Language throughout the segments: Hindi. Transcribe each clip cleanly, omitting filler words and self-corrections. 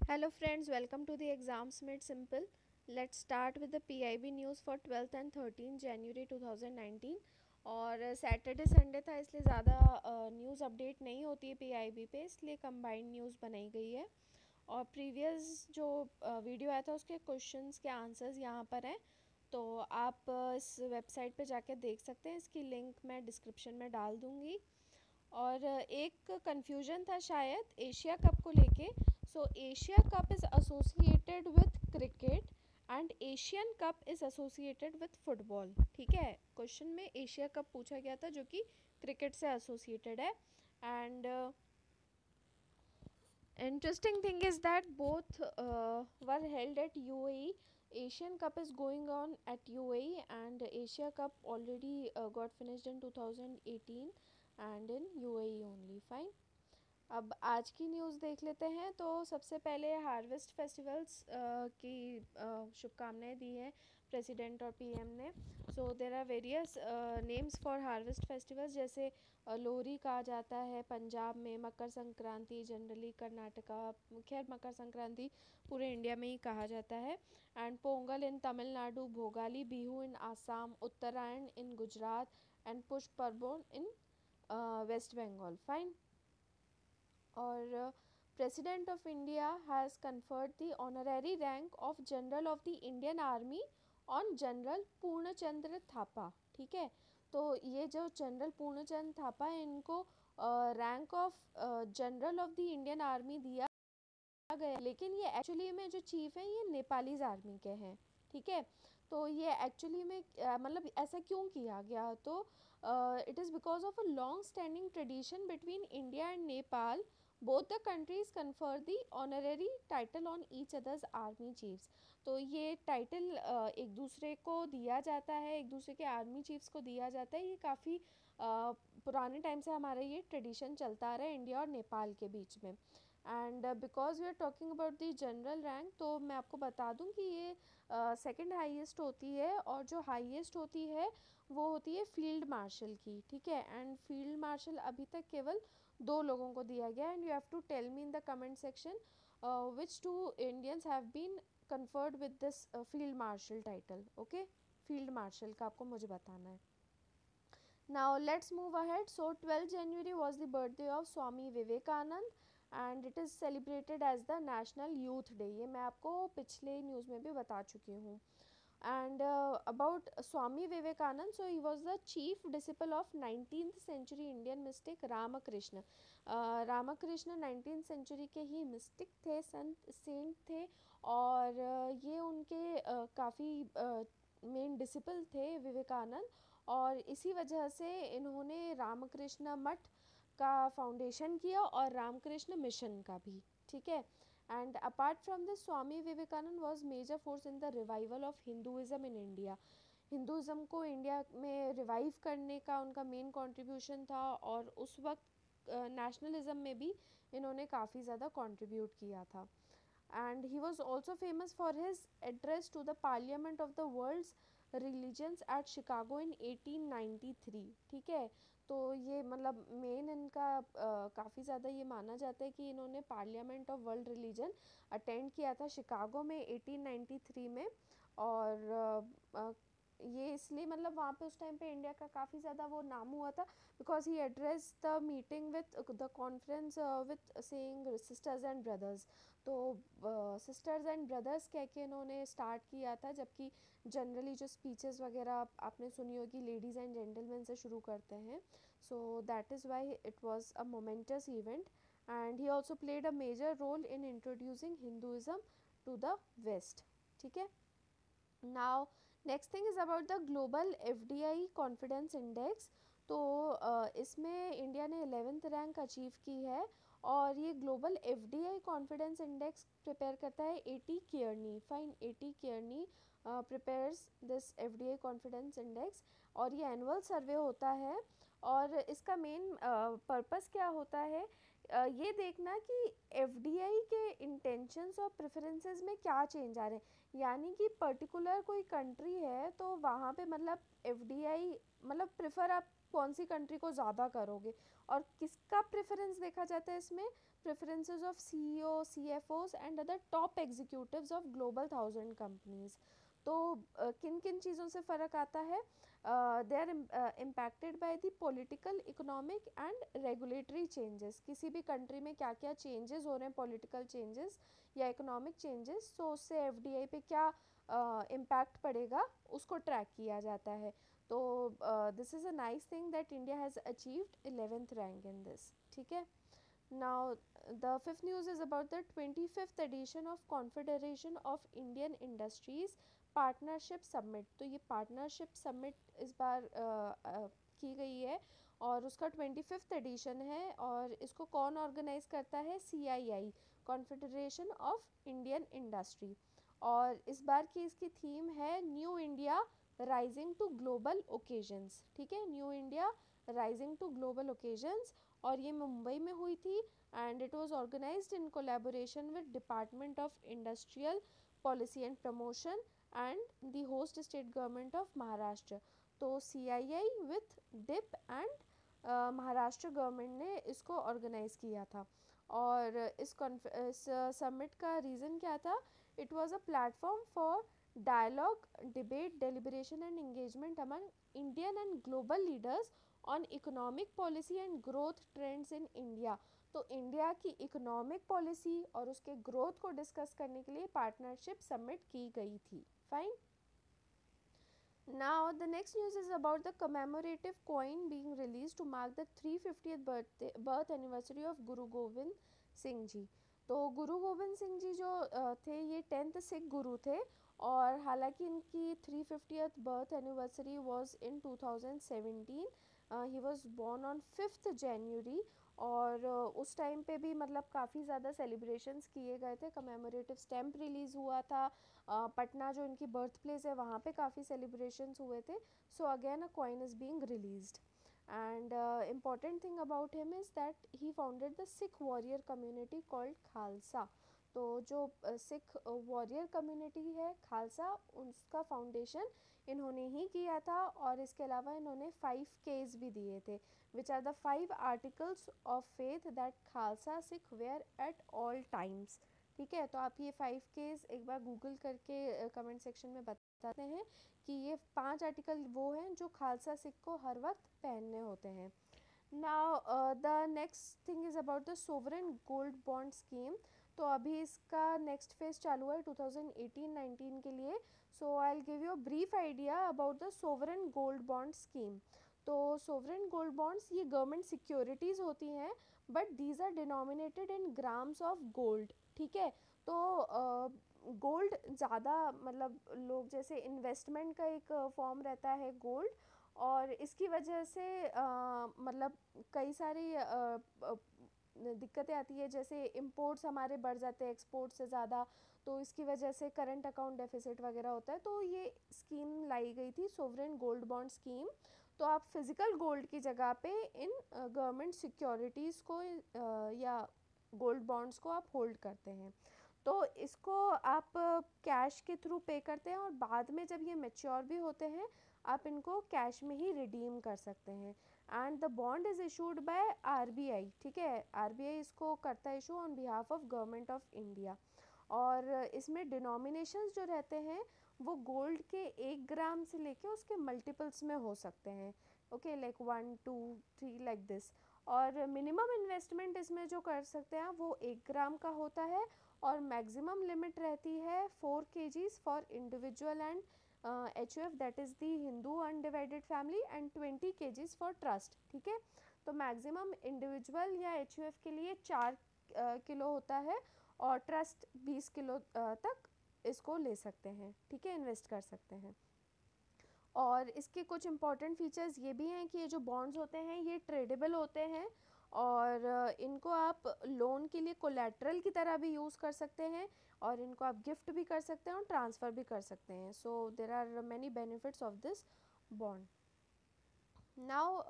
Hello friends, welcome to the Exams Made Simple. Let's start with the PIB news for 12th and 13th January 2019. और सैटरडे संडे था इसलिए ज़्यादा न्यूज़ अपडेट नहीं होती है पीआईबी पे, इसलिए कंबाइंड न्यूज़ बनाई गई है। और प्रीवियस जो वीडियो आया था उसके क्वेश्चंस के आंसर्स यहाँ पर हैं, तो आप इस वेबसाइट पे जाके देख सकते हैं। इसकी लिंक मैं डिस्क्रिप्शन में डाल दूँगी। और एक कंफ्यूजन था शायद एशिया कप को लेके। सो Asia cup is associated with cricket and Asian cup is associated with football. ठीक है, क्वेश्चन में एशिया कप पूछा गया था जो कि क्रिकेट से एसोसिएटेड है। And interesting thing is that both were held at UAE. Asian Cup is going on at UAE and Asia Cup already got finished in 2018 and in UAE only. Fine. अब आज की न्यूज़ देख लेते हैं। तो सबसे पहले हार्वेस्ट फेस्टिवल्स की शुभकामनाएं दी हैं प्रेसिडेंट और पीएम ने। So there are various names for harvest festivals, जैसे लोहरी कहा जाता है पंजाब में, मकर संक्रांति जनरली कर्नाटका, खैर मकर संक्रांति पूरे इंडिया में ही कहा जाता है, and Pongal in Tamil Nadu, Bhogali Bihu in Assam, Uttarayan in Gujarat and Poush Parbon in West Bengal. Fine. और president of India has conferred the honorary rank of general of the Indian army on general Purna Chandra Thapa. ठीक है, तो ये जो जनरल पूर्णचंद्र थापा है इनको rank of general of the Indian army दिया गया, लेकिन ये एक्चुअली में जो चीफ है ये नेपालीज आर्मी के हैं। ठीक है, तो ये एक्चुअली में मतलब ऐसा क्यों किया गया, तो it is because of a long standing tradition between India and Nepal. Both the countries confer the honorary title on each others army chiefs. तो ये टाइटल एक दूसरे को दिया जाता है, एक दूसरे के आर्मी चीफ्स को दिया जाता है। ये काफ़ी पुराने टाइम से हमारा ये ट्रेडिशन चलता आ रहा है इंडिया और नेपाल के बीच में। And because we are talking about the general rank, तो मैं आपको बता दूं कि ये सेकंड हाईएस्ट होती है, और जो हाईएस्ट होती है वो होती है फील्ड मार्शल की। ठीक है, एंड फील्ड मार्शल अभी तक केवल 2 लोगों को दिया गया। And you have to tell me in the comment section which 2 Indians have been conferred with this field marshal title. Okay, field marshal का आपको मुझे बताना है। Now let's move ahead. So 12th January was the birthday of Swami Vivekanand and it is celebrated as the National Youth Day. ये मैं आपको पिछले न्यूज़ में भी बता चुकी हूँ। And about Swami Vivekanand, so he was the chief disciple of 19th century Indian mystic Ramakrishna. Ramakrishna 19th century के ही मिस्टिक थे, संत सेंट थे, और ये उनके काफ़ी मेन डिसिपल थे विवेकानंद। और इसी वजह से इन्होंने रामकृष्ण मठ का फाउंडेशन किया और रामकृष्ण मिशन का भी। ठीक है, and apart from this Swami Vivekananda was major force in the revival of Hinduism in India. Hinduism को इंडिया में रिवाइव करने का उनका मेन कंट्रीब्यूशन था, और उस वक्त नेशनलिज्म में भी इन्होंने काफ़ी ज़्यादा कंट्रीब्यूट किया था। and he was also famous for his address to the parliament of the world's religions at Chicago in 1893। ठीक है, तो ये मतलब मेन इनका काफ़ी ज़्यादा ये माना जाता है कि इन्होंने parliament of world religion attend किया था शिकागो में 1893 में। और ये इसलिए मतलब वहाँ पे उस टाइम पे इंडिया का काफ़ी ज़्यादा वो नाम हुआ था, because he address the meeting with the conference with saying sisters and brothers. तो सिस्टर्स एंड ब्रदर्स कह के इन्होंने स्टार्ट किया था, जबकि जनरली जो स्पीचेस वगैरह आपने सुनी होगी लेडीज़ एंड जेंटलमैन से शुरू करते हैं। So that is why it was a momentous event, and he also played a major role in introducing Hinduism to the west. ठीक है, now next thing is about the global FDI confidence index. तो इसमें इंडिया ने 11th रैंक अचीव की है, और ये global FDI confidence index prepare करता है AT Kearney. Fine, AT Kearney prepares this FDI confidence index, और ये एनुअल सर्वे होता है। और इसका मेन पर्पस क्या होता है, ये देखना कि एफडीआई के इंटेंशंस और प्रेफरेंसेस में क्या चेंज आ रहे हैं। यानी कि पर्टिकुलर कोई कंट्री है तो वहाँ पे मतलब एफडीआई मतलब प्रेफर आप कौन सी कंट्री को ज़्यादा करोगे, और किसका प्रेफरेंस देखा जाता है इसमें, preferences of CEO, CFOs and other top executives of Global 1000 companies. तो किन किन चीज़ों से फ़र्क आता है? They are impacted by the political, economic and regulatory changes. किसी भी कंट्री में क्या क्या चेंजेस हो रहे हैं, पॉलिटिकल चेंजेस या इकोनॉमिक चेंजेस, तो उससे एफडीआई पे क्या इम्पैक्ट पड़ेगा उसको ट्रैक किया जाता है. तो this is a nice thing that India has achieved 11th rank in this. ठीक है. Now, the fifth news is about the 25th edition of Confederation of Indian Industries Partnership Summit. तो ये पार्टनरशिप समिट इस बार की गई है और उसका 25th एडिशन है. और इसको कौन ऑर्गेनाइज करता है? CII, confederation of Indian industry. और इस बार की इसकी थीम है new India rising to global occasions. ठीक है, new India rising to global occasions. और ये मुंबई में हुई थी and it was organised in collaboration with department of industrial policy and promotion and the host state government of Maharashtra. तो CII with DIP and Maharashtra government ने इसको ऑर्गेनाइज किया था. और इस समिट का रीज़न क्या था? It was a platform for dialogue, debate, deliberation and engagement among Indian and global leaders on economic policy and growth trends in India. तो इंडिया की इकोनॉमिक पॉलिसी और उसके ग्रोथ को डिस्कस करने के लिए पार्टनरशिप समिट की गई थी. Fine. Now the next news is about the commemorative coin being released to mark the 350th birth anniversary of Guru Gobind Singh जी. तो गुरु गोविंद सिंह जी जो थे, ये 10th सिख गुरु थे. और हालांकि इनकी 350th birth anniversary was in 2017. He was born on 5th January. और उस टाइम पे भी मतलब काफ़ी ज़्यादा सेलिब्रेशंस किए गए थे. कमेमोरेटिव स्टैम्प रिलीज़ हुआ था. पटना जो इनकी बर्थ प्लेस है वहाँ पे काफ़ी सेलिब्रेशंस हुए थे. So again a coin is being released. And important thing about him is that he founded the Sikh warrior community called Khalsa. तो जो सिख वॉरियर कम्युनिटी है खालसा, उसका फाउंडेशन इन्होंने ही किया था. और इसके अलावा इन्होंने 5 Ks भी दिए थे, which are the 5 articles of faith that Khalsa Sikh wear at all times. ठीक है, तो आप ये 5 Ks एक बार गूगल करके कमेंट सेक्शन में बताते हैं कि ये 5 आर्टिकल वो हैं जो खालसा सिख को हर वक्त पहनने होते हैं. Now the next thing is about the sovereign gold bond scheme. तो अभी इसका नेक्स्ट फेज चालू है 2018-19 के लिए. So I will give you a brief idea about the sovereign gold bond scheme. तो सोवरेन गोल्ड बॉन्ड्स ये गवर्नमेंट सिक्योरिटीज़ होती हैं, but these are denominated in grams of gold. ठीक है, तो गोल्ड ज़्यादा मतलब लोग जैसे इन्वेस्टमेंट का एक फॉर्म रहता है गोल्ड. और इसकी वजह से मतलब कई सारी दिक्कतें आती है, जैसे इंपोर्ट्स हमारे बढ़ जाते हैं एक्सपोर्ट से ज़्यादा. तो इसकी वजह से करंट अकाउंट डेफिसिट वगैरह होता है. तो ये स्कीम लाई गई थी, सोवरेन गोल्ड बॉन्ड स्कीम. तो आप फिज़िकल गोल्ड की जगह पे इन गवर्नमेंट सिक्योरिटीज़ को या गोल्ड बॉन्ड्स को आप होल्ड करते हैं. तो इसको आप कैश के थ्रू पे करते हैं और बाद में जब ये मैच्योर भी होते हैं आप इनको कैश में ही रिडीम कर सकते हैं. And the bond is issued by RBI. ठीक है, RBI इसको करता है issue on behalf of government of India. और इसमें डिनोमिनेशंस जो रहते हैं वो गोल्ड के 1 ग्राम से लेके उसके मल्टीपल्स में हो सकते हैं. Okay, like 1 2 3 like this. और मिनिमम इन्वेस्टमेंट इसमें जो कर सकते हैं वो 1 ग्राम का होता है. और मैक्सिमम लिमिट रहती है 4 kgs for individual and HUF, that is the Hindu undivided family, and 20 kgs for trust. ठीक है, तो मैक्सिमम इंडिविजुअल या HUF के लिए 4 किलो होता है और ट्रस्ट 20 किलो तक इसको ले सकते हैं. ठीक है, इन्वेस्ट कर सकते हैं. और इसके कुछ इंपॉर्टेंट फीचर्स ये भी हैं कि ये जो बॉन्ड्स होते हैं ये ट्रेडेबल होते हैं और इनको आप लोन के लिए कोलैटरल की तरह भी यूज़ कर सकते हैं और इनको आप गिफ्ट भी कर सकते हैं और ट्रांसफ़र भी कर सकते हैं. So there are many benefits of this bond. Now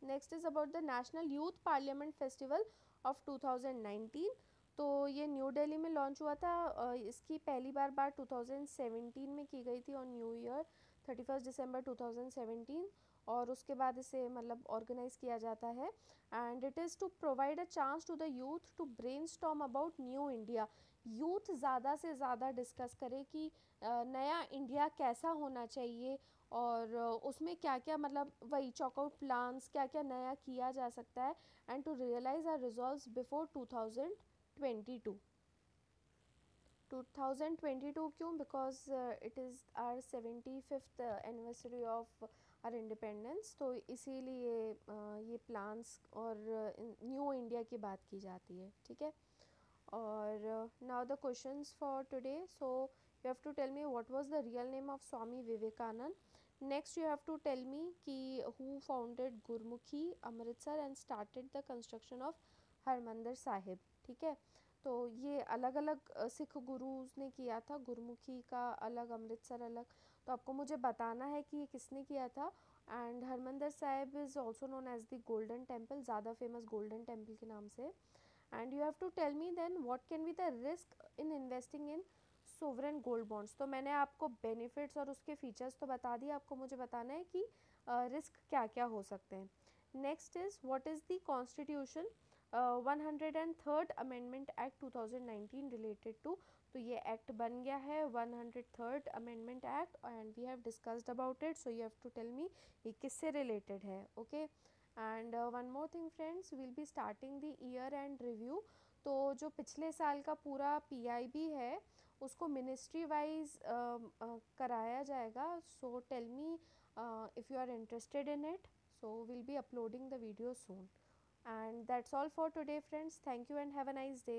next is about the national youth parliament festival of 2019. तो ये न्यू दिल्ली में लॉन्च हुआ था. इसकी पहली बार 2017 में की गई थी ऑन न्यू ईयर 31 दिसंबर 2017. और उसके बाद इसे मतलब ऑर्गेनाइज़ किया जाता है। And it is to provide a chance to the youth to brainstorm about new India. Youth ज़्यादा से ज़्यादा डिस्कस करे कि नया इंडिया कैसा होना चाहिए, और उसमें क्या क्या मतलब वही चॉकआउट प्लान्स क्या क्या नया किया जा सकता है, and to realise our resolves before 2022। 2022 क्यों? Because it is our 75th anniversary of our independence, तो इसीलिए ये प्लान्स और न्यू इंडिया की बात की जाती है, ठीक है। और now the questions for today, so you have to tell me what was the real name of Swami Vivekanand. Next you have to tell me कि who founded Gurmukhi Amritsar and started the construction of Harmandir Sahib, ठीक है। तो ये अलग अलग सिख गुरुज ने किया था, गुरमुखी का अलग, अमृतसर अलग, तो आपको मुझे बताना है कि ये किसने किया था। And Harmandir Sahib is also known as the golden temple, ज़्यादा फेमस गोल्डन टेम्पल के नाम से। And you have to tell me then what can be the risk in investing in sovereign gold bonds. तो मैंने आपको बेनिफिट्स और उसके फीचर्स तो बता दिए, आपको मुझे बताना है कि रिस्क क्या क्या हो सकते हैं। Next is what is the constitution 103rd amendment act 2019 related to. तो ये एक्ट बन गया है 103rd amendment act, and we have discussed about it, so you have to tell me ये किससे रिलेटेड है, okay. And one more thing friends, will be starting the year end review. तो जो पिछले साल का पूरा पीआईबी है उसको मिनिस्ट्री वाइज कराया जाएगा, so tell me if you are interested in it, so we'll be uploading the video soon. And that's all for today friends, thank you and have a nice day.